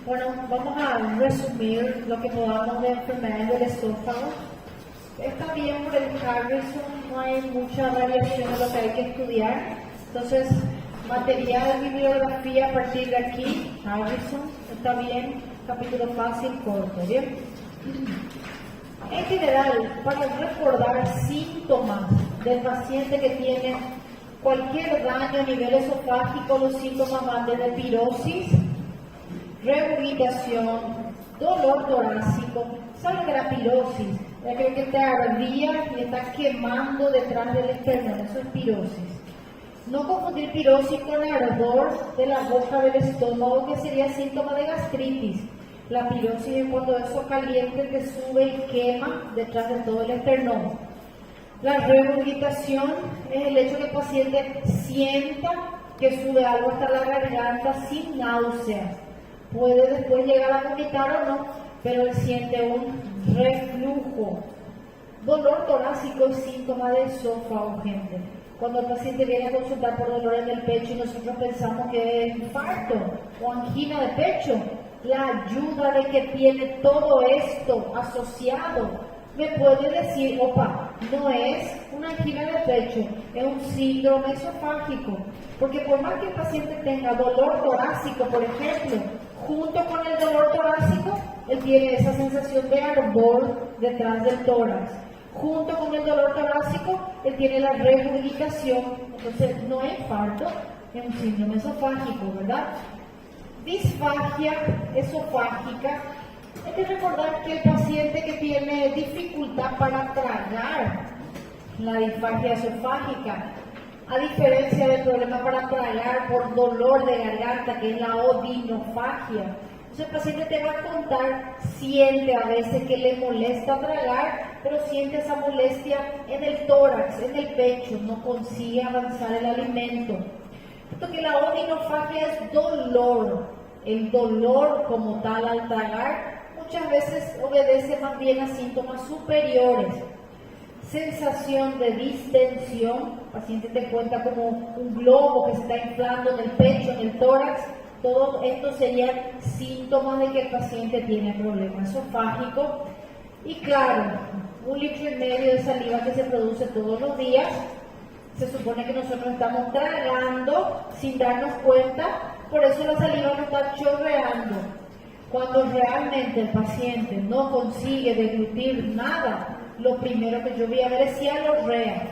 Bueno, vamos a resumir lo que podamos de enfermedades del esófago. Está bien por el Harrison, no hay mucha variación en lo que hay que estudiar. Entonces, material, bibliografía a partir de aquí, Harrison, está bien, capítulo fácil, corto, ¿bien? En general, para recordar síntomas del paciente que tiene cualquier daño a nivel esofágico, los síntomas van desde pirosis, regurgitación, dolor torácico. ¿Saben que la pirosis? Es que te ardía y está quemando detrás del esternón, eso es pirosis. No confundir pirosis con ardor de la boca del estómago, que sería síntoma de gastritis. La pirosis es cuando eso caliente que sube y quema detrás de todo el esternón. La regurgitación es el hecho que el paciente sienta que sube algo hasta la garganta sin náuseas. Puede después llegar a vomitar o no, pero él siente un reflujo. Dolor torácico es síntoma de esófago, gente. Cuando el paciente viene a consultar por dolor en el pecho y nosotros pensamos que es infarto o angina de pecho, la ayuda de que tiene todo esto asociado me puede decir, opa, no es una angina de pecho, es un síndrome esofágico. Porque por más que el paciente tenga dolor torácico, por ejemplo, junto con el dolor torácico, él tiene esa sensación de ardor detrás del tórax. Junto con el dolor torácico, él tiene la regurgitación. Entonces, no es infarto, es un síndrome esofágico, ¿verdad? Disfagia esofágica. Hay que recordar que el paciente que tiene dificultad para tragar, la disfagia esofágica, a diferencia del problema para tragar por dolor de garganta, que es la odinofagia. Entonces el paciente te va a contar, siente a veces que le molesta tragar, pero siente esa molestia en el tórax, en el pecho, no consigue avanzar el alimento. Esto que la odinofagia es dolor. El dolor como tal al tragar muchas veces obedece más bien a síntomas superiores. Sensación de distensión, el paciente te cuenta como un globo que se está inflando en el pecho, en el tórax. Todo esto serían síntomas de que el paciente tiene problema esofágico. Y claro, 1,5 litros de saliva que se produce todos los días. Se supone que nosotros estamos tragando sin darnos cuenta, por eso la saliva nos está chorreando. Cuando realmente el paciente no consigue deglutir nada, lo primero que yo voy a ver es cialorrea.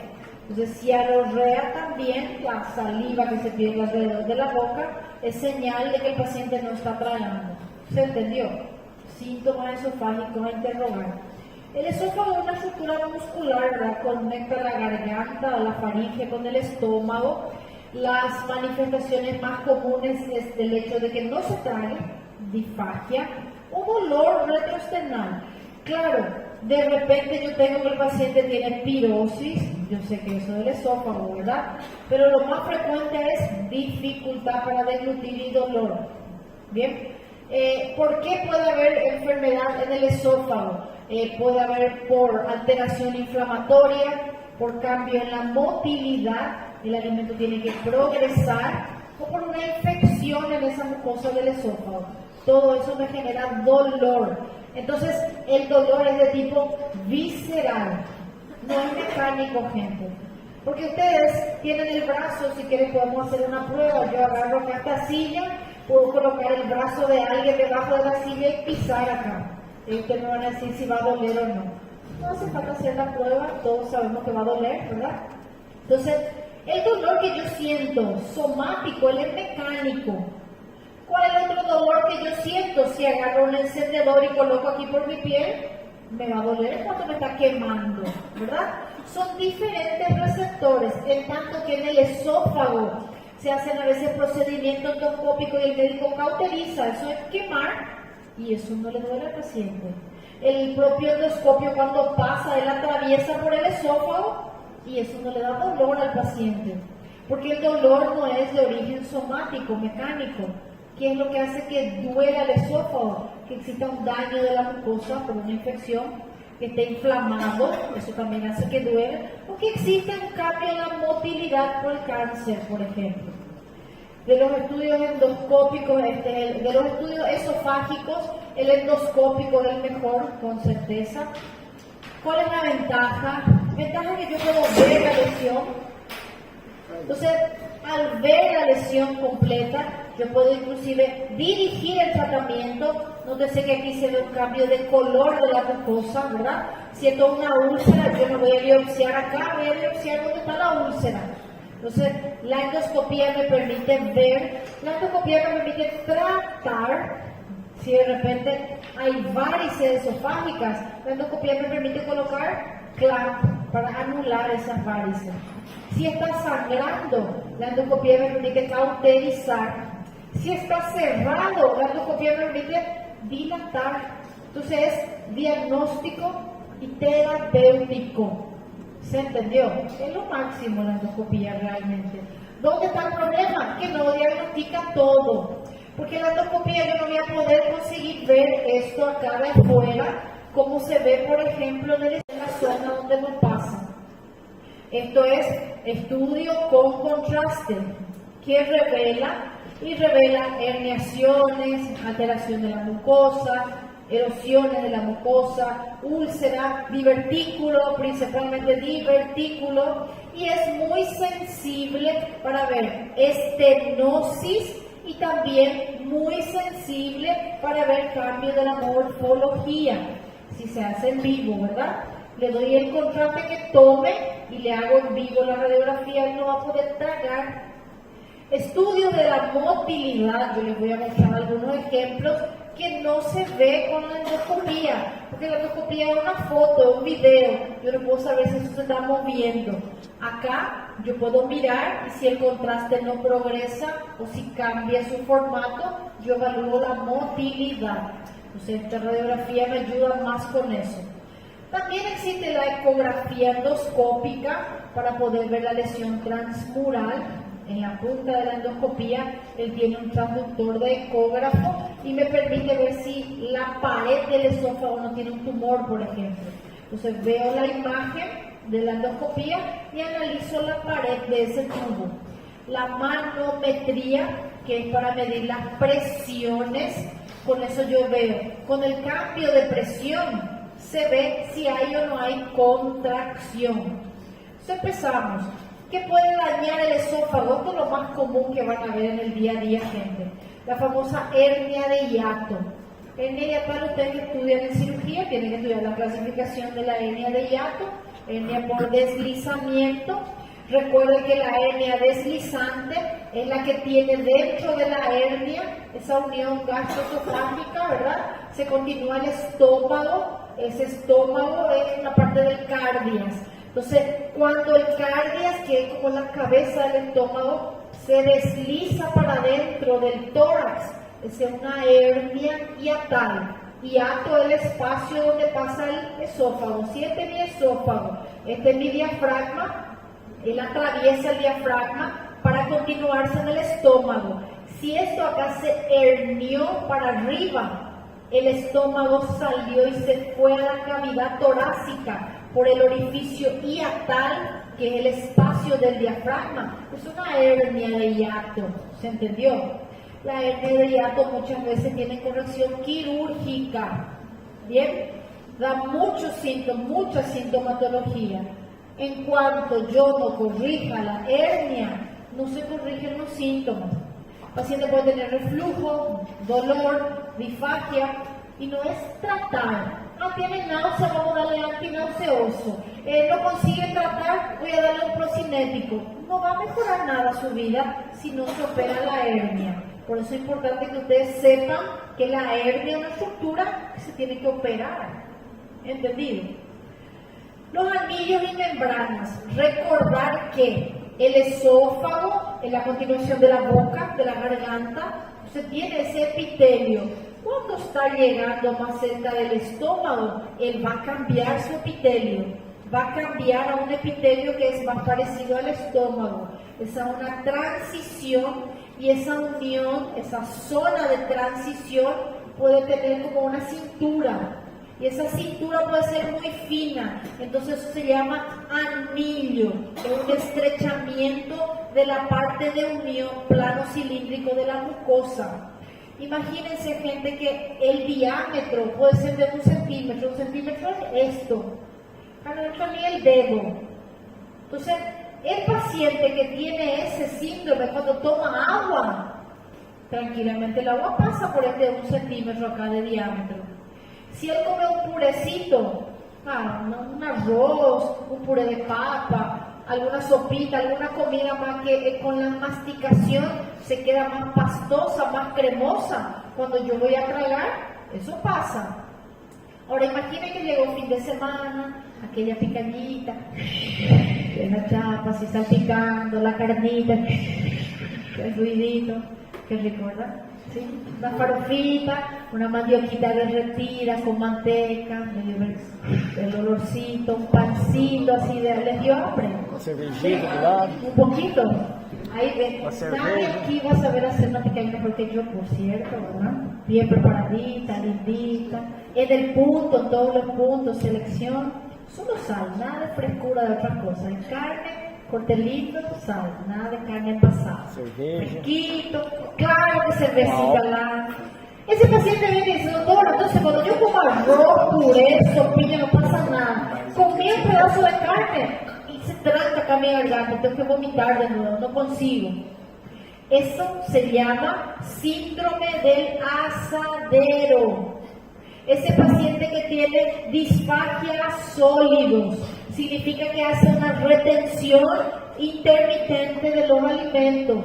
Entonces, cialorrea también, la saliva que se pierde alrededor de la boca, es señal de que el paciente no está tragando. ¿Se entendió? Síntomas esofágicos a interrogar. El esófago es una estructura muscular, ¿verdad? Conecta la garganta, la faringe con el estómago. Las manifestaciones más comunes es el hecho de que no se trague, disfagia, o dolor retroesternal. Claro, de repente yo tengo que el paciente tiene pirosis, yo sé que eso es del esófago, ¿verdad? Pero lo más frecuente es dificultad para deglutir y dolor. ¿Bien? ¿Por qué puede haber enfermedad en el esófago? Puede haber por alteración inflamatoria, por cambio en la motilidad, el alimento tiene que progresar, o por una infección en esa mucosa del esófago. Todo eso me genera dolor. Entonces, el dolor es de tipo visceral, no es mecánico, gente. Porque ustedes tienen el brazo, si quieren podemos hacer una prueba. Yo agarro acá esta silla, puedo colocar el brazo de alguien debajo de la silla y pisar acá. Y ustedes me van a decir si va a doler o no. No hace falta hacer la prueba, todos sabemos que va a doler, ¿verdad? Entonces, el dolor que yo siento, somático, él es mecánico. ¿Cuál es el otro dolor que yo siento? Si agarro un encendedor y coloco aquí por mi piel, me va a doler cuando me está quemando, ¿verdad? Son diferentes receptores, en tanto que en el esófago se hacen a veces procedimientos endoscópicos y el médico cauteriza, eso es quemar, y eso no le duele al paciente. El propio endoscopio cuando pasa, él atraviesa por el esófago y eso no le da dolor al paciente, porque el dolor no es de origen somático, mecánico. ¿Qué es lo que hace que duela el esófago? Que exista un daño de la mucosa por una infección, que esté inflamado, eso también hace que duela, o que exista un cambio en la motilidad por el cáncer, por ejemplo. De los estudios endoscópicos, de los estudios esofágicos, el endoscópico es el mejor, con certeza. ¿Cuál es la ventaja? Ventaja que yo puedo ver la lesión. Entonces, al ver la lesión completa, yo puedo inclusive dirigir el tratamiento. Nótese que aquí se ve un cambio de color de la mucosa, ¿verdad? Si esto es una úlcera, yo no voy a biopsiar acá, voy a biopsiar donde está la úlcera. Entonces, la endoscopía me permite ver, la endoscopía me permite tratar. Si de repente hay varices esofágicas, la endoscopía me permite colocar clamp para anular esas varices. Si está sangrando, la endoscopía me permite cauterizar. Si está cerrado, la endoscopía me permite dilatar. Entonces es diagnóstico y terapéutico. ¿Se entendió? Es lo máximo la endoscopía realmente. ¿Dónde está el problema? Que no diagnostica todo. Porque la endoscopía yo no voy a poder conseguir ver esto acá de afuera, como se ve, por ejemplo, en la zona donde no pasa. Esto es estudio con contraste, que revela herniaciones, alteración de la mucosa, erosiones de la mucosa, úlcera, divertículo, principalmente divertículo, y es muy sensible para ver estenosis y también muy sensible para ver cambio de la morfología, si se hace en vivo, ¿verdad? Le doy el contraste que tome y le hago en vivo la radiografía y no va a poder tragar. Estudio de la motilidad, yo les voy a mostrar algunos ejemplos que no se ve con la endoscopía, porque la endoscopía es una foto, un video, yo no puedo saber si eso se está moviendo. Acá yo puedo mirar y si el contraste no progresa o si cambia su formato, yo evalúo la motilidad. Entonces esta radiografía me ayuda más con eso. También existe la ecografía endoscópica para poder ver la lesión transmural. En la punta de la endoscopía, él tiene un transductor de ecógrafo y me permite ver si la pared del esófago no tiene un tumor, por ejemplo. Entonces veo la imagen de la endoscopía y analizo la pared de ese tubo. La manometría, que es para medir las presiones, con eso yo veo. Con el cambio de presión se ve si hay o no hay contracción. Entonces empezamos. ¿Qué puede dañar el esófago? Esto es lo más común que van a ver en el día a día, gente. La famosa hernia de hiato. Hernia de hiato, ustedes que estudian en cirugía tienen que estudiar la clasificación de la hernia de hiato, hernia por deslizamiento. Recuerden que la hernia deslizante es la que tiene dentro de la hernia esa unión gastroesofágica, ¿verdad? Se continúa el estómago, ese estómago es una parte del cardias. Entonces, cuando el cardias, que es como la cabeza del estómago, se desliza para adentro del tórax, es una hernia hiatal. Hiato es el espacio donde pasa el esófago. Si este es mi esófago, este es mi diafragma, él atraviesa el diafragma para continuarse en el estómago. Si esto acá se hernió para arriba, el estómago salió y se fue a la cavidad torácica por el orificio hiatal, que es el espacio del diafragma. Es una hernia de hiato, ¿se entendió? La hernia de hiato muchas veces tiene corrección quirúrgica, ¿bien? Da muchos síntomas, mucha sintomatología. En cuanto yo no corrija la hernia, no se corrigen los síntomas. El paciente puede tener reflujo, dolor, disfagia, y no es tratar. No tiene náusea, vamos a darle antinauseoso. No consigue tratar, voy a darle un procinético. No va a mejorar nada su vida si no se opera la hernia. Por eso es importante que ustedes sepan que la hernia es una estructura que se tiene que operar. ¿Entendido? Los anillos y membranas. Recordar que el esófago, en la continuación de la boca, de la garganta, se tiene ese epitelio. Cuando está llegando más cerca del estómago, él va a cambiar su epitelio. Va a cambiar a un epitelio que es más parecido al estómago. Es una transición y esa unión, esa zona de transición puede tener como una cintura. y esa cintura puede ser muy fina, entonces eso se llama anillo, es un estrechamiento de la parte de unión plano cilíndrico de la mucosa. Imagínense, gente, que el diámetro puede ser de 1 centímetro, 1 centímetro es esto, no entra ni el dedo. Entonces, el paciente que tiene ese síndrome, cuando toma agua, tranquilamente el agua pasa por este 1 centímetro acá de diámetro. Si él come un purecito, un arroz, un puré de papa, alguna sopita, alguna comida más que con la masticación se queda más pastosa, más cremosa, cuando yo voy a tragar, eso pasa. Ahora imaginen que llegó fin de semana, aquella picadita, la chapa así salpicando, la carnita, el ruidito, qué rico, ¿verdad? ¿Sí? Una farofita, una mandioquita derretida con manteca, el olorcito, un pancito así de, les dio hambre. Un poquito. Ahí ven, nadie aquí va a saber hacer una picadita porque yo, por cierto, ¿verdad? Bien preparadita, lindita, en el punto, en todos los puntos, selección, solo sal, nada de frescura de otra cosa, en carne, corte lindo, sal, nada de carne envasada, fresquito, claro que cervecita, ese paciente viene y dice, doctor, entonces cuando yo como arroz, puré, sopilla, no pasa nada, comí un pedazo de carne, se tranca acá mi garganta, tengo que vomitar de nuevo, no consigo. Eso se llama síndrome del asadero. Ese paciente que tiene disfagia sólidos, significa que hace una retención intermitente de los alimentos.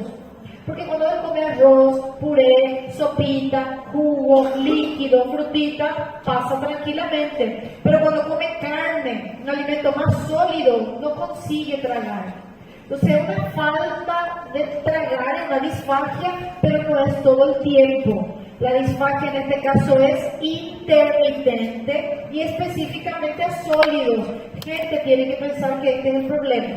Porque cuando él come arroz, puré, sopita, jugo, líquido, frutita, pasa tranquilamente. Pero cuando come carne, un alimento más sólido, no consigue tragar. Entonces es una falta de tragar, una disfagia, pero no es todo el tiempo. La disfagia en este caso es intermitente y específicamente a sólidos. Gente tiene que pensar que este es el problema.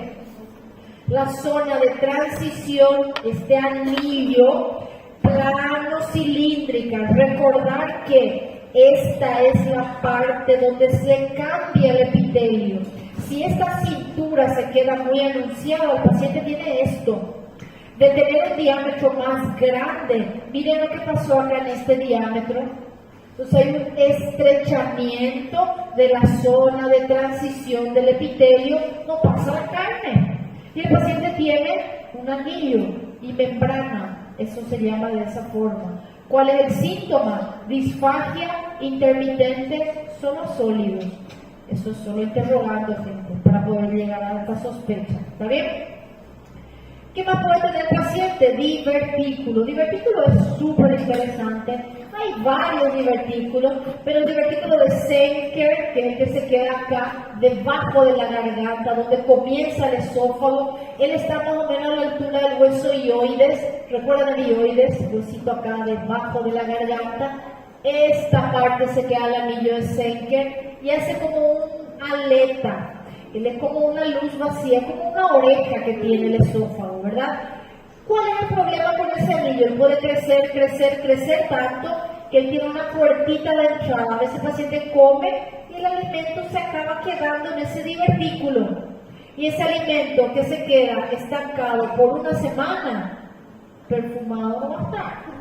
La zona de transición, este anillo plano cilíndrica, recordar que esta es la parte donde se cambia el epitelio. Si esta cintura se queda muy anunciada, el paciente tiene esto, de tener un diámetro más grande. Miren lo que pasó acá en este diámetro. Entonces hay un estrechamiento de la zona de transición del epitelio, no pasa la carne. Y el paciente tiene un anillo y membrana, eso se llama de esa forma. ¿Cuál es el síntoma? Disfagia intermitente, solo sólidos. Eso es solo interrogando, gente, para poder llegar a esta sospecha. ¿Está bien? ¿Qué más puede tener el paciente? Divertículo. Divertículo es súper interesante. Hay varios divertículos, pero el divertículo de Senker, que es el que se queda acá debajo de la garganta, donde comienza el esófago, él está más o menos a la altura del hueso ioides. ¿Recuerdan el ioides? El huesito acá debajo de la garganta. Esta parte se queda al anillo de Senker y hace como un aleta. Él es como una luz vacía, como una oreja que tiene el esófago, ¿verdad? ¿Cuál es el problema con ese anillo? Él puede crecer, crecer, crecer tanto que él tiene una puertita de entrada. A veces el paciente come y el alimento se acaba quedando en ese divertículo. Y ese alimento que se queda estancado por una semana, perfumado no va a estar.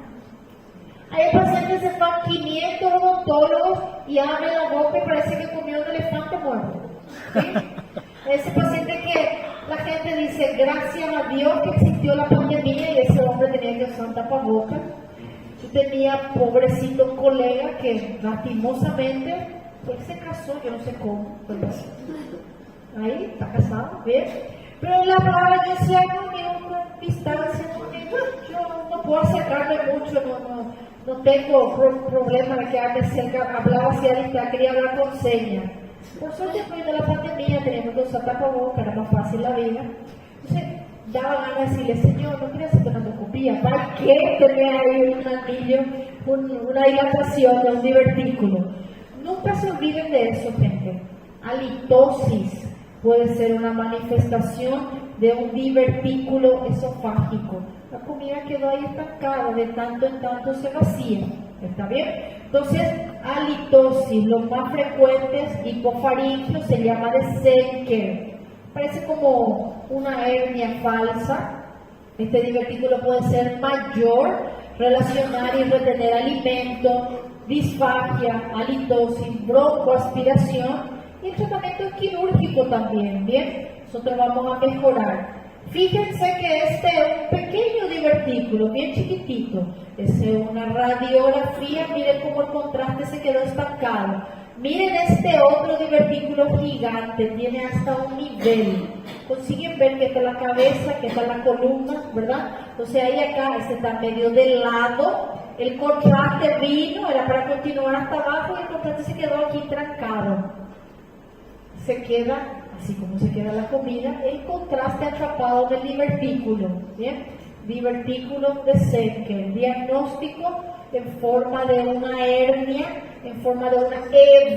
Hay pacientes que se van 500 odontólogos y abren la boca y parece que comió un elefante muerto. ¿Sí? Ese paciente que la gente dice, gracias a Dios que existió la pandemia y ese hombre tenía que usar un tapabocas. Yo tenía pobrecito colega que lastimosamente, él se casó, yo no sé cómo, pues, ahí está casado, bien. Pero la palabra yo decía, no, ni una distancia, yo no puedo acercarme mucho, no tengo problema de quedarme cerca, hablaba hacia distancia, quería hablar con señas. Por suerte, después de la pandemia, teníamos que usar tapabocas, era más fácil la vida. Entonces, daba ganas de decirle, Señor, no quería hacer una endoscopía, ¿para qué tener ahí un anillo, una dilatación de un divertículo? Nunca se olviden de eso, gente. Halitosis puede ser una manifestación de un divertículo esofágico. La comida quedó ahí estancada, de tanto en tanto se vacía. ¿Está bien? Entonces, halitosis, los más frecuentes, hipofaringio, se llama de Senker. Parece como una hernia falsa. Este divertículo puede ser mayor, relacionar y retener alimento, disfagia, halitosis, broncoaspiración, y el tratamiento es quirúrgico también, ¿bien? Nosotros vamos a mejorar. Fíjense que este es un pequeño divertículo, bien chiquitito. Es una radiografía, miren cómo el contraste se quedó estancado. Miren este otro divertículo gigante, tiene hasta un nivel. Consiguen ver que está la cabeza, que está la columna, ¿verdad? Entonces ahí acá, este está medio de lado. El contraste vino, era para continuar hasta abajo y el contraste se quedó aquí trancado. Se queda, así como se queda la comida, el contraste atrapado del divertículo, ¿bien? Divertículo de Senker, diagnóstico en forma de una hernia, en forma de una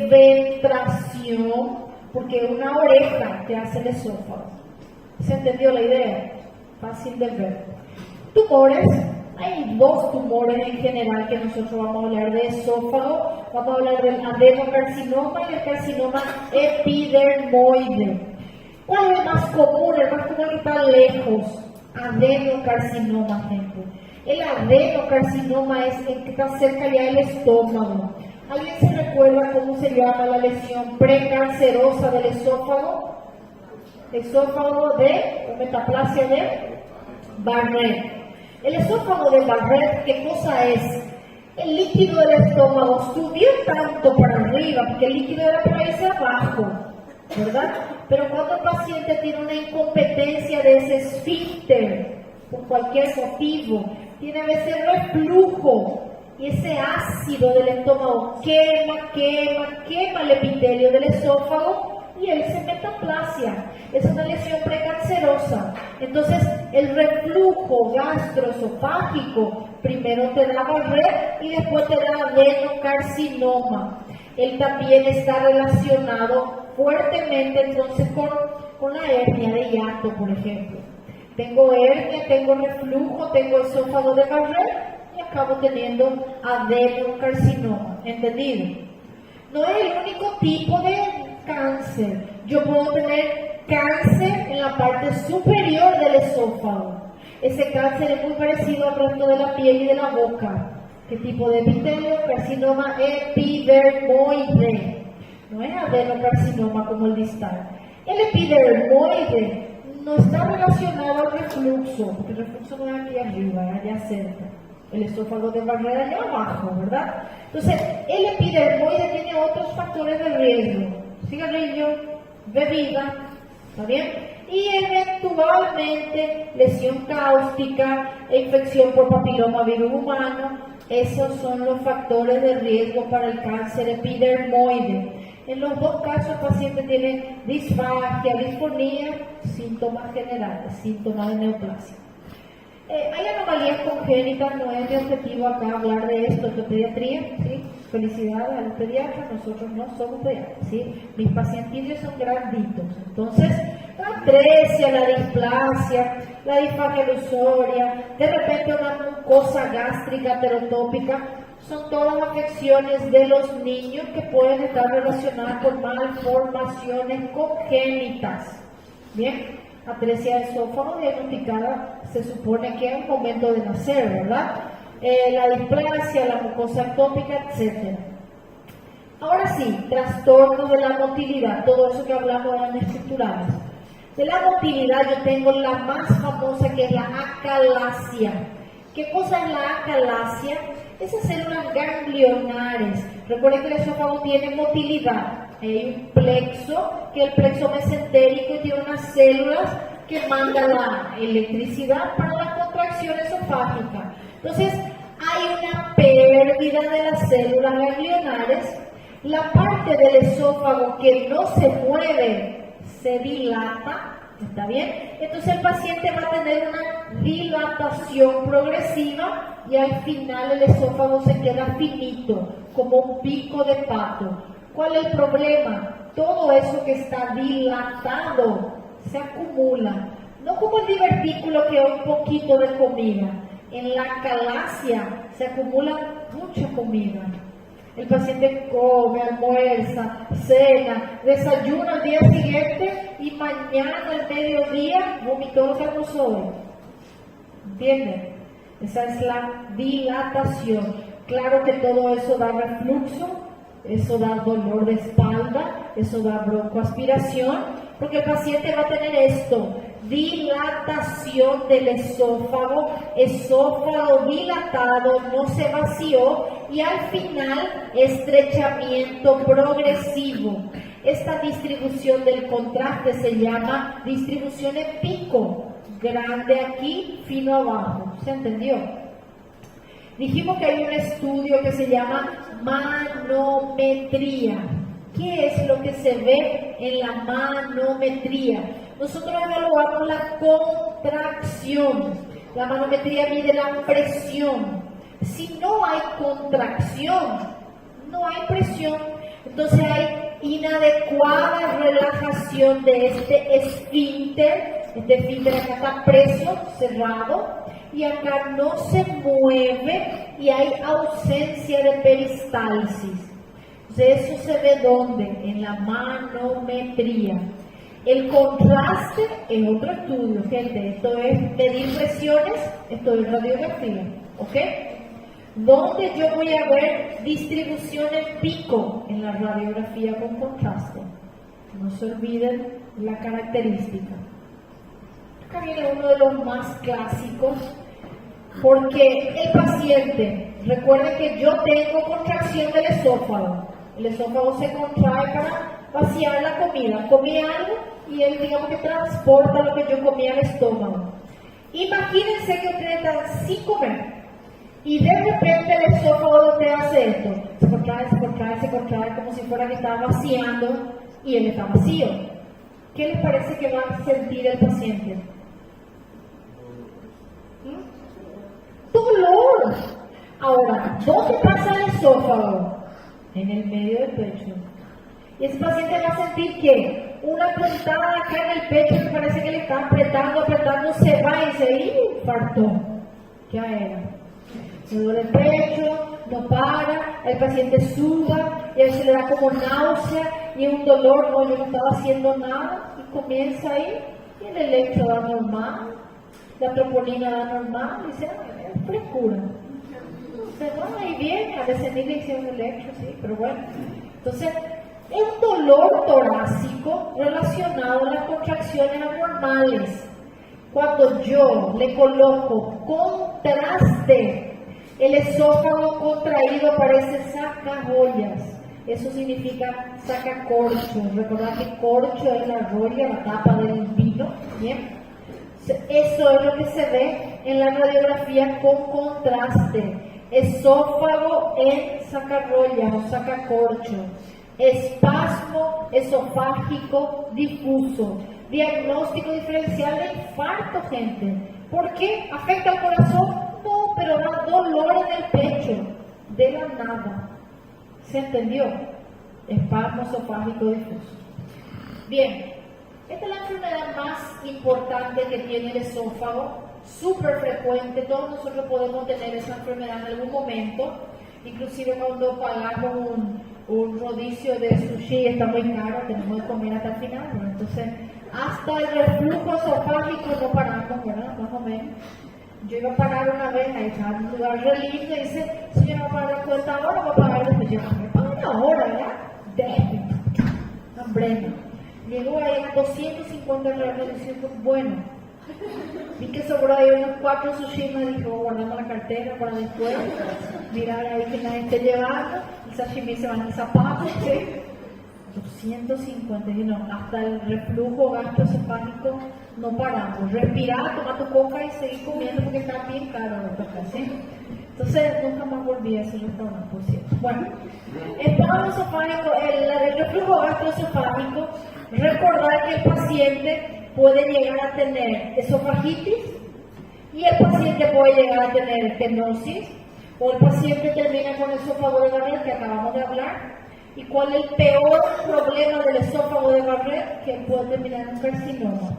eventración, porque es una oreja que hace el esófago. ¿Se entendió la idea? Fácil de ver. Tumores. Hay dos tumores en general que nosotros vamos a hablar de esófago. Vamos a hablar del adenocarcinoma y el carcinoma epidermoide. ¿Cuál es el más común? El más común que está lejos. Adenocarcinoma, gente. El adenocarcinoma es el que está cerca ya del estómago. ¿Alguien se recuerda cómo se llama la lesión precancerosa del esófago? Esófago de metaplasia de Barrett. El esófago de Barrett, ¿qué cosa es? El líquido del estómago subió tanto para arriba, porque el líquido era para irse abajo, ¿verdad? Pero cuando el paciente tiene una incompetencia de ese esfínter, por cualquier motivo, tiene a veces reflujo, y ese ácido del estómago quema el epitelio del esófago, y él se metaplasia. Es una lesión precancerosa. Entonces, el reflujo gastroesofágico primero te da Barrett y después te da adenocarcinoma. Él también está relacionado fuertemente entonces con la hernia de hiato, por ejemplo. Tengo hernia, tengo reflujo, tengo esófago de Barrett y acabo teniendo adenocarcinoma. ¿Entendido? No es el único tipo de cáncer. Yo puedo tener cáncer en la parte superior del esófago. Ese cáncer es muy parecido al resto de la piel y de la boca. ¿Qué tipo de epitelio? Carcinoma epidermoide. No es adenocarcinoma como el distal. El epidermoide no está relacionado al reflujo, porque el reflujo no es aquí arriba, es allá cerca. El esófago de Barrett allá abajo, ¿verdad? Entonces, el epidermoide tiene otros factores de riesgo. Cigarrillo, bebida, ¿está bien? Y eventualmente lesión cáustica e infección por papiloma virus humano. Esos son los factores de riesgo para el cáncer epidermoide. En los dos casos el paciente tiene disfagia, disfonía, síntomas generales, síntomas de neoplasia. Hay anomalías congénitas, no es mi objetivo acá hablar de esto, de pediatría, ¿sí? Felicidades a los pediatras, nosotros no somos pediatras, ¿sí? Mis pacientillos son granditos, entonces la atresia, la displasia, la disfagia ilusoria, de repente una mucosa gástrica heterotópica, son todas afecciones de los niños que pueden estar relacionadas con malformaciones congénitas, ¿bien? Atresia de esófago diagnosticada se supone que es el momento de nacer, ¿verdad? La displasia, la mucosa ectópica, etc. Ahora sí, trastornos de la motilidad, todo eso que hablamos eran estructurales. De la motilidad yo tengo la más famosa que es la acalasia. ¿Qué cosa es la acalasia? Esas células ganglionares. Recuerden que el esófago tiene motilidad. Hay un plexo, que es el plexo mesentérico, y tiene unas células que mandan la electricidad para la contracción esofágica. Entonces, hay una pérdida de las células ganglionares. La parte del esófago que no se mueve se dilata, ¿está bien? Entonces el paciente va a tener una dilatación progresiva y al final el esófago se queda finito, como un pico de pato. ¿Cuál es el problema? Todo eso que está dilatado se acumula. No como el divertículo que es un poquito de comida. en la calasia se acumula mucha comida. El paciente come, almuerza, cena, desayuna al día siguiente y mañana al mediodía vomitó lo que almorzó hoy. ¿Entienden? Esa es la dilatación. Claro que todo eso da reflujo, eso da dolor de espalda, eso da broncoaspiración, porque el paciente va a tener esto, dilatación del esófago, esófago dilatado, no se vació y al final estrechamiento progresivo. Esta distribución del contraste se llama distribución en pico, grande aquí, fino abajo. ¿Se entendió? Dijimos que hay un estudio que se llama manometría. ¿Qué es lo que se ve en la manometría? Nosotros evaluamos la contracción. La manometría mide la presión. Si no hay contracción, no hay presión. Entonces hay inadecuada relajación de este esfínter. Este esfínter acá está preso, cerrado, y acá no se mueve y hay ausencia de peristalsis. Entonces eso se ve ¿dónde? En la manometría. El contraste es otro estudio, gente. Esto es medir presiones, esto es radiografía, ¿ok? ¿Dónde yo voy a ver distribución en pico? En la radiografía con contraste. No se olviden la característica. Acá viene uno de los más clásicos, porque el paciente, recuerden que yo tengo contracción del esófago. El esófago se contrae para vaciar la comida. Comí algo y él, digamos que transporta lo que yo comí al estómago. Imagínense que ustedes están sin comer y de repente el esófago lo que hace esto, se contrae, se contrae, se contrae, como si fuera que estaba vaciando y él está vacío. ¿Qué les parece que va a sentir el paciente? Dolor. Ahora, ¿dónde pasa el esófago? En el medio del pecho. Y ese paciente va a sentir que una puntada acá en el pecho que parece que le está apretando, se va y se infartó. Ya era. Se duele el pecho, no para, el paciente suda, y a veces le da como náusea y un dolor, no, yo no estaba haciendo nada, y comienza ahí, y el electro da normal, la troponina da normal, y dice, es frescura. Se va y viene, a veces ni le hicieron electro, sí, pero bueno. Entonces, es un dolor torácico relacionado a las contracciones anormales. Cuando yo le coloco contraste, el esófago contraído parece sacajoyas. Eso significa sacacorcho. Recordad que corcho es la roya, la tapa del vino. Bien. Eso es lo que se ve en la radiografía con contraste. Esófago en sacarroya o sacacorcho. Espasmo esofágico difuso. Diagnóstico diferencial de infarto, gente. ¿Por qué? ¿Afecta al corazón? No, pero da dolor en el pecho. De la nada. ¿Se entendió? Espasmo esofágico difuso. Bien. Esta es la enfermedad más importante que tiene el esófago. Súper frecuente. Todos nosotros podemos tener esa enfermedad en algún momento. Inclusive cuando pagamos un rodicio de sushi está muy caro, tenemos que comer hasta el final, ¿no? Entonces hasta el reflujo esofágico no paramos, ¿verdad? Más o menos. Yo iba a pagar una vez, ahí estaba en un lugar re lindo, y dice, señora, va a pagar la cuenta ahora, va a pagar después. Yo me pagan ahora, ¿verdad? Déjeme, hombre. Llegó ahí a 250 reales, diciendo, bueno, vi que sobró ahí unos 4 sushi, me dijo, guardamos la cartera para después, mirar ahí que nadie esté llevando, el sashimi se va en el zapato, ¿sí? 250, y no, hasta el reflujo gastroesofágico no paramos. Respirar, toma tu coca y seguir comiendo porque está bien caro la coca, ¿sí? Entonces nunca más volví a ese restaurante, por cierto. Bueno, el reflujo gastroesofágico, recordar que el paciente puede llegar a tener esofagitis y el paciente puede llegar a tener estenosis, o el paciente termina con esófago de Barrett, que acabamos de hablar. ¿Y cuál es el peor problema del esófago de Barrett? Que puede terminar en un carcinoma.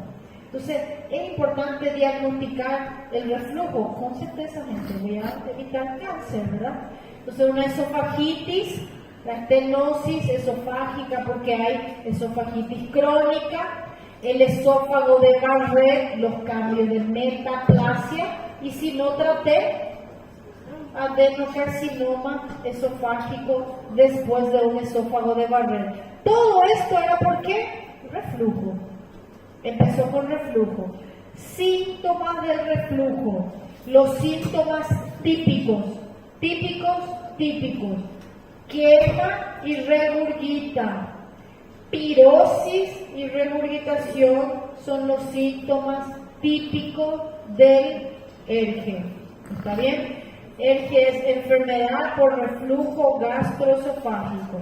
Entonces, es importante diagnosticar el reflujo. Con certeza, gente, voy a evitar cáncer, ¿verdad? Entonces, una esofagitis, la estenosis esofágica, porque hay esofagitis crónica, el esófago de Barrett, los cambios de metaplasia, y si no traté, adenocarcinoma esofágico después de un esófago de Barrett. Todo esto era ¿por qué? Reflujo. Empezó con reflujo. Síntomas del reflujo. Los síntomas típicos. Quema y regurgita. Pirosis y regurgitación son los síntomas típicos del ERGE. ¿Está bien? ERGE es enfermedad por reflujo gastroesofágico.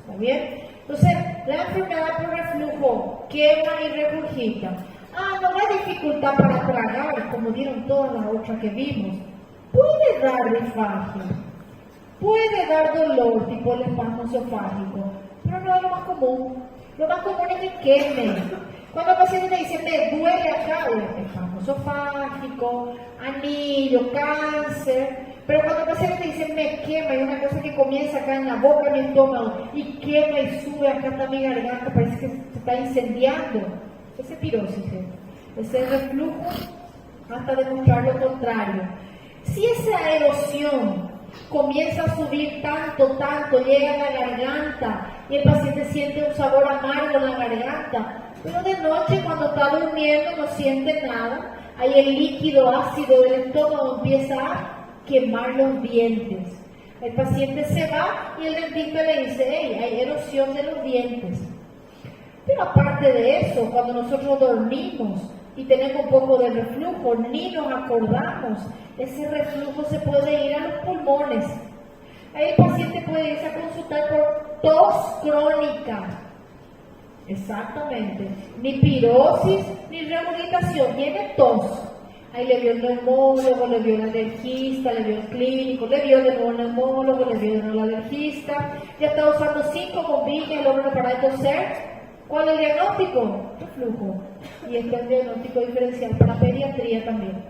¿Está bien? Entonces, la enfermedad por reflujo quema y regurgita. No da dificultad para tragar, como dieron todas las otras que vimos. Puede dar disfagia, puede dar dolor, tipo el espasmo esofágico, pero no es lo más común. Lo más común es que queme. Cuando el paciente te dice, me duele acá, el espasmo esofágico, anillo, cáncer. Pero cuando el paciente te dice, me quema, hay una cosa que comienza acá en la boca, en mi estómago, y quema y sube acá hasta mi garganta, parece que se está incendiando. Ese es pirosis, ese es reflujo, hasta demostrar lo contrario. Si esa erosión comienza a subir tanto, llega a la garganta, y el paciente siente un sabor amargo en la garganta, pero de noche cuando está durmiendo no siente nada, ahí el líquido ácido del estómago empieza a quemar los dientes. El paciente se va y el dentista le dice, hey, hay erosión de los dientes. Pero aparte de eso, cuando nosotros dormimos y tenemos un poco de reflujo, ni nos acordamos, ese reflujo se puede ir a los pulmones. Ahí el paciente puede irse a consultar por tos crónica. Exactamente. Ni pirosis, ni regurgitación, tiene tos. Ahí le vio el neumólogo, le vio el alergista, le vio el clínico, le vio de nuevo el neumólogo, le vio de nuevo el alergista. Ya está usando 5 bombillas el hombre para toser. ¿Cuál es el diagnóstico? Reflujo. Y este es el diagnóstico diferencial para pediatría también.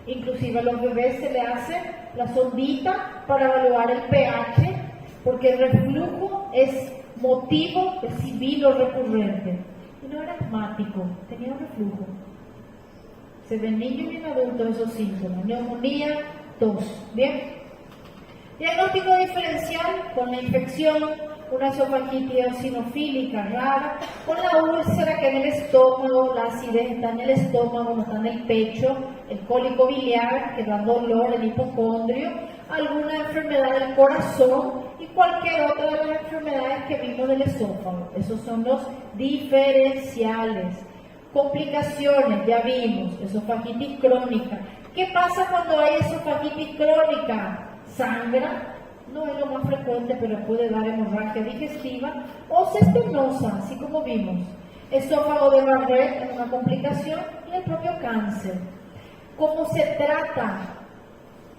Inclusive a los bebés se le hace la sondita para evaluar el pH, porque el reflujo es motivo de sibilo recurrente. Y no era asmático, tenía un reflujo. Se ven niños y en adultos esos síntomas, neumonía, tos. ¿Bien? Diagnóstico diferencial con la infección, una esofagitis eosinofílica rara, con la úlcera que en el estómago, la acidez está en el estómago, no está en el pecho, el cólico biliar que da dolor, el hipocondrio, alguna enfermedad del corazón y cualquier otra de las enfermedades que vimos del esófago. Esos son los diferenciales. Complicaciones, ya vimos, esofagitis crónica. ¿Qué pasa cuando hay esofagitis crónica? Sangra, no es lo más frecuente, pero puede dar hemorragia digestiva o cestinosa, así como vimos. Esófago de Barrett es una complicación y el propio cáncer. ¿Cómo se trata?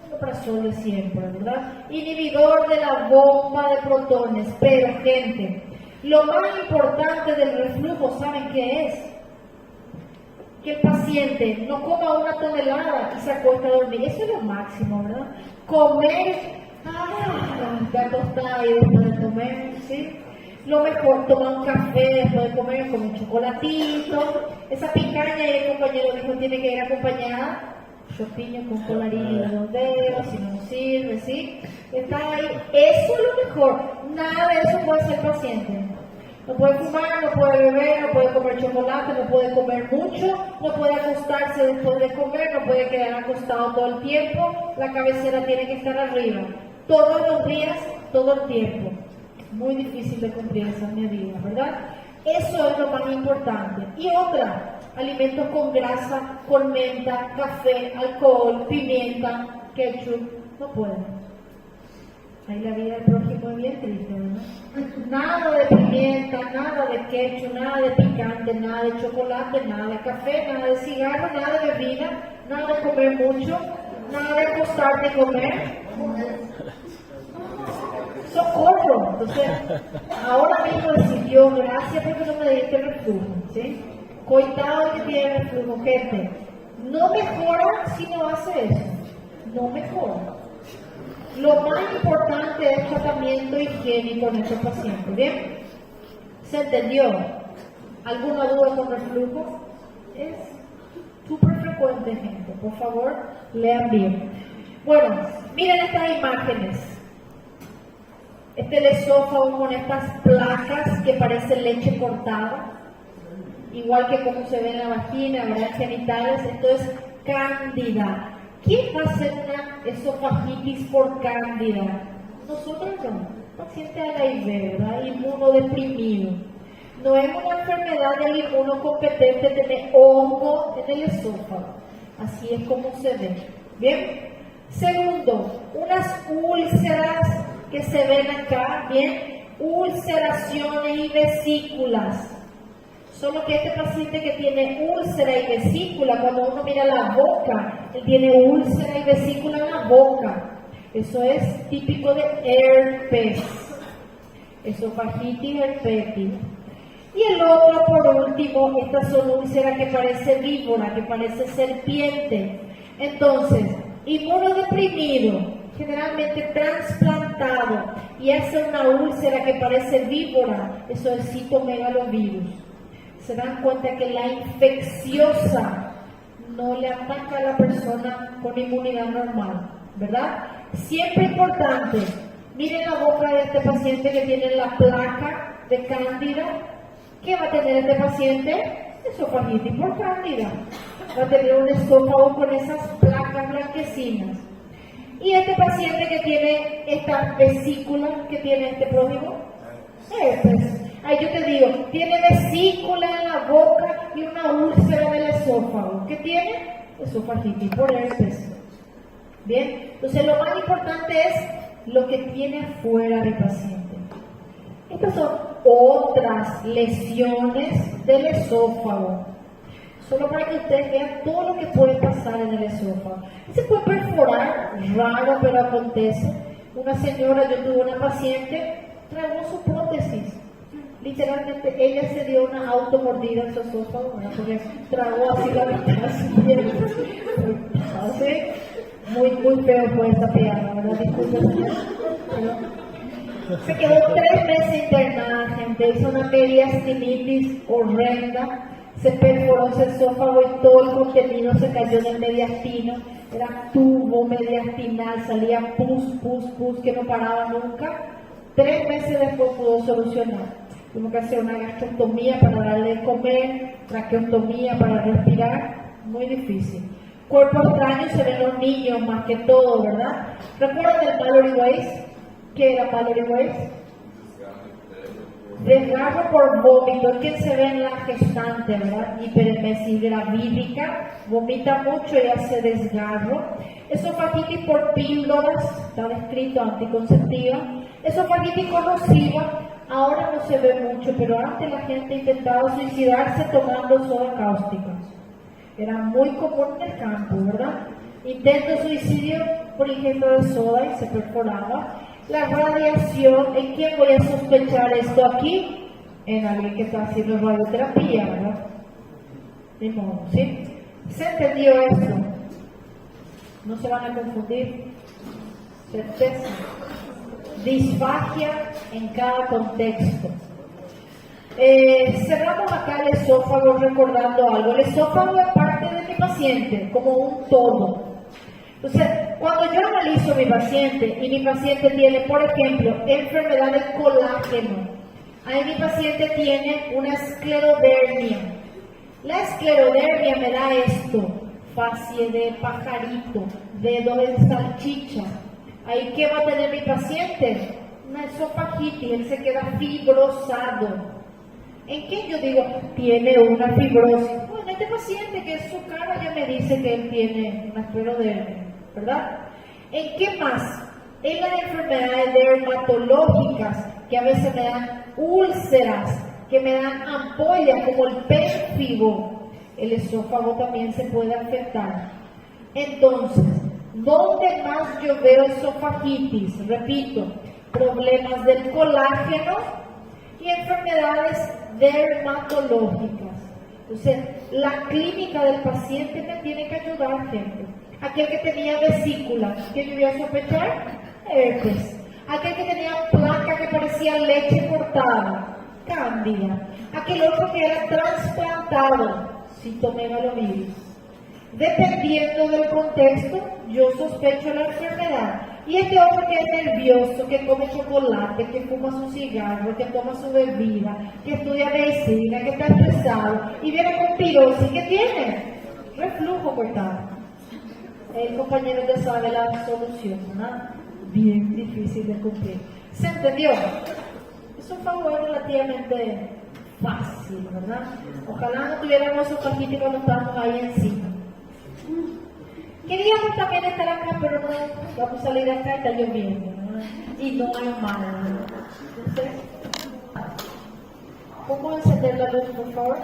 Omeprazol de siempre, ¿verdad? Inhibidor de la bomba de protones, pero gente, lo más importante del reflujo, ¿saben qué es? Que el paciente no coma 1 tonelada y se acuesta a dormir. Eso es lo máximo, ¿verdad? Comer, ya tostada ahí después de comer, ¿sí? Lo mejor, tomar un café después de comer, con un chocolatito. Esa picaña, y el compañero dijo, tiene que ir acompañada. Yo piño con colarín de los dedos, si no sirve, ¿sí? Está ahí. Eso es lo mejor. Nada de eso puede ser paciente. No puede fumar, no puede beber, no puede comer chocolate, no puede comer mucho, no puede acostarse después de comer, no puede quedar acostado todo el tiempo, la cabecera tiene que estar arriba. Todos los días, todo el tiempo. Muy difícil de cumplir esas medidas, ¿verdad? Eso es lo más importante. Y otra, alimentos con grasa, con menta, café, alcohol, pimienta, ketchup, no pueden. Ahí la vida del prójimo es bien triste, ¿verdad? Nada de pimienta, nada de ketchup, nada de picante, nada de chocolate, nada de café, nada de cigarro, nada de bebida, nada de comer mucho, nada de acostarte y comer. Socorro. Entonces, ahora mismo decir yo, gracias porque no me diste reflujo, ¿sí? Coitado el que tiene reflujo, gente. No mejora si no hace eso. No mejora. Lo más importante es tratamiento higiénico en estos pacientes. ¿Bien? ¿Se entendió? ¿Alguna duda con reflujo? Es súper frecuente, gente. Por favor, lean bien. Bueno, miren estas imágenes. Este es el esófago con estas placas que parecen leche cortada. Igual que como se ve en la vagina, ¿verdad? Genitales. Esto es cándida. ¿Quién va a hacer una esofagitis por cándida? Nosotros no. Paciente de la IV, ¿verdad? Inmunodeprimido. No es una enfermedad del inmunocompetente tener hongo en el esófago. Así es como se ve. Bien. Segundo, unas úlceras que se ven acá. Bien. Ulceraciones y vesículas. Solo que este paciente que tiene úlcera y vesícula, cuando uno mira la boca, él tiene úlcera y vesícula en la boca. Eso es típico de herpes, esofagitis herpetis. Y el otro, por último, estas son úlceras que parece víbora, que parece serpiente. Entonces, inmunodeprimido, generalmente trasplantado, y hace una úlcera que parece víbora, eso es citomegalovirus. Se dan cuenta que la infecciosa no le ataca a la persona con inmunidad normal, ¿verdad? Siempre importante, miren la boca de este paciente que tiene la placa de cándida. ¿Qué va a tener este paciente? Esofagitis por cándida. Va a tener un esófago con esas placas blanquecinas. Y este paciente que tiene esta vesícula, que tiene este prójimo, herpes. Ahí yo te digo, tiene vesícula en la boca y una úlcera en el esófago. ¿Qué tiene? Esofagitis por herpes. Bien, entonces lo más importante es lo que tiene afuera del paciente. Estas son otras lesiones del esófago. Solo para que ustedes vean todo lo que puede pasar en el esófago. Se puede perforar, raro pero acontece. Una señora, yo tuve una paciente, tragó su prótesis. Literalmente ella se dio una automordida en su esófago, ¿verdad? Porque tragó así la mitad así. Muy feo fue esa piada, ¿verdad? Disculpen. Se quedó 3 meses internada, gente. Hizo una mediastinitis horrenda. Se perforó ese esófago y todo el contenido se cayó en el mediastino. Era tubo mediastinal, salía pus, que no paraba nunca. 3 meses después pudo solucionar. Tuvo que hacer una gastrostomía para darle de comer, traqueotomía para respirar. Muy difícil. Cuerpo extraño se ven los niños más que todo, ¿verdad? ¿Recuerdan el Mallory Weiss? ¿Qué era Mallory Weiss? Desgarro por vómito, es que se ve en la gestante, ¿verdad? Hiperemesis gravídica, vomita mucho y hace desgarro. Esofagitis por píldoras, está descrito, anticonceptiva. Esofagitis corrosiva, ahora no se ve mucho, pero antes la gente intentaba suicidarse tomando soda cáustica. Era muy común en el campo, ¿verdad? Intento suicidio por ingesta de soda y se perforaba. La radiación, ¿en quién voy a sospechar esto aquí? En alguien que está haciendo radioterapia, ¿verdad? De modo, ¿sí? ¿Se entendió esto? No se van a confundir. Certeza. Disfagia en cada contexto. Cerramos acá el esófago recordando algo. El esófago es parte de mi paciente, como un todo. Entonces, cuando yo analizo a mi paciente y mi paciente tiene, por ejemplo, enfermedad del colágeno, ahí mi paciente tiene una esclerodermia. La esclerodermia me da esto, facie de pajarito, dedo de salchicha. Ahí, ¿qué va a tener mi paciente? Una esofagitis, él se queda fibrosado. ¿En qué yo digo? Tiene una fibrosis. Bueno, este paciente que es su cara ya me dice que él tiene una esclerodermia, ¿verdad? ¿En qué más? En las enfermedades dermatológicas, que a veces me dan úlceras, que me dan ampollas, como el pérfido, el esófago también se puede afectar. Entonces, ¿dónde más yo veo esofagitis? Repito, problemas del colágeno y enfermedades dermatológicas. Entonces, la clínica del paciente me tiene que ayudar, gente. Aquel que tenía vesícula, ¿qué yo voy a sospechar? Herpes. Aquel que tenía placa que parecía leche cortada, cándida. Aquel otro que era trasplantado, citomegalovirus. Dependiendo del contexto, yo sospecho la enfermedad. Y este otro que es nervioso, que come chocolate, que fuma su cigarro, que toma su bebida, que estudia medicina, que está estresado y viene con pirosis, ¿qué tiene? Reflujo cortado. El compañero ya sabe la solución, ¿no? Bien difícil de cumplir. ¿Se entendió? Es un favor relativamente fácil, ¿verdad? Ojalá no tuviéramos esos paquitos cuando estamos ahí encima. Queríamos también estar acá, pero no, vamos a salir acá y está lloviendo, ¿no? Y no hay mal. Entonces, ¿cómo encender la luz, por favor?